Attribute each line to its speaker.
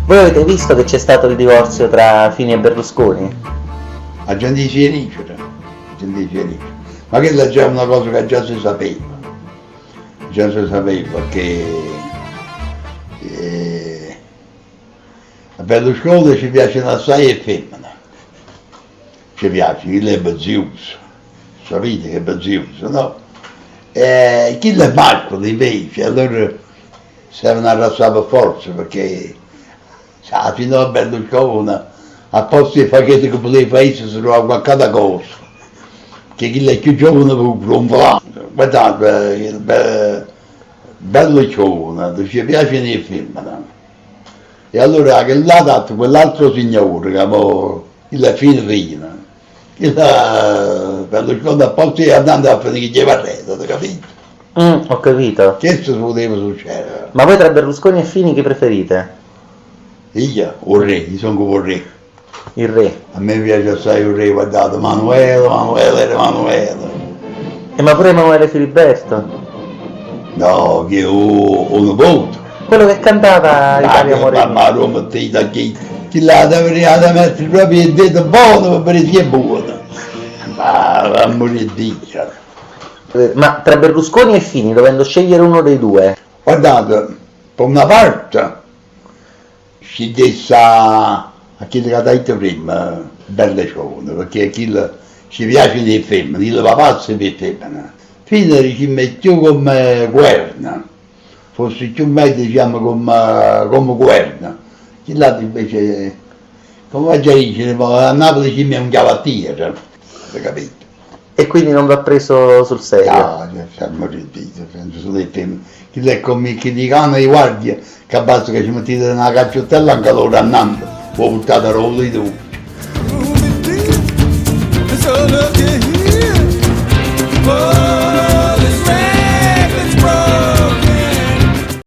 Speaker 1: Voi avete visto che c'è stato il divorzio tra Fini e Berlusconi?
Speaker 2: La gente si felice, ma quella è già una cosa che già si sapeva, che a Berlusconi ci piacciono assai le femmine, ci piace, chi è Bazziuso, sapete che è Bazziuso, no? Chi è mascolo invece, allora servono a arrasare forza perché fino a Berlusconi a posto di fare che per i paesi si trova qualche cosa, che chi è più giovane non fa, guardate, Berlusconi, ci piace le femmine. E allora che l'ha dato quell'altro signore, che il Fino, Berlusconi a posto di andare a finire che Varese, capito?
Speaker 1: Ho capito.
Speaker 2: Questo poteva succedere.
Speaker 1: Ma voi tra Berlusconi e Fini chi preferite?
Speaker 2: Io sono come un re.
Speaker 1: Il re.
Speaker 2: A me piace assai il re, guardate, Emanuele.
Speaker 1: E ma pure Emanuele Filiberto?
Speaker 2: No, che uno voto.
Speaker 1: Quello che cantava Italia Amore Mio.
Speaker 2: Ma Roma te da chi là dovrebbe mettere proprio il dito buono per sia buono. Ma morire di Dio.
Speaker 1: Ma tra Berlusconi e Fini, dovendo scegliere uno dei due?
Speaker 2: Guardate, per una parte si dessa a chi che ha detto prima, Berlusconi, perché chi ci piace le femmine, chi va pazzo per femmine. Fini ci mette come guerra, forse più meglio diciamo come guerra. Chi là invece, come già dice, a Napoli ci mette un cavattiere, capito?
Speaker 1: E quindi non va preso sul serio?
Speaker 2: No, siamo ripetuti, penso sulle femmine. Chi è come chi dicono di guardia, che basta che ci mettete una cacciottella anche loro andando, può buttare a rollo di tu.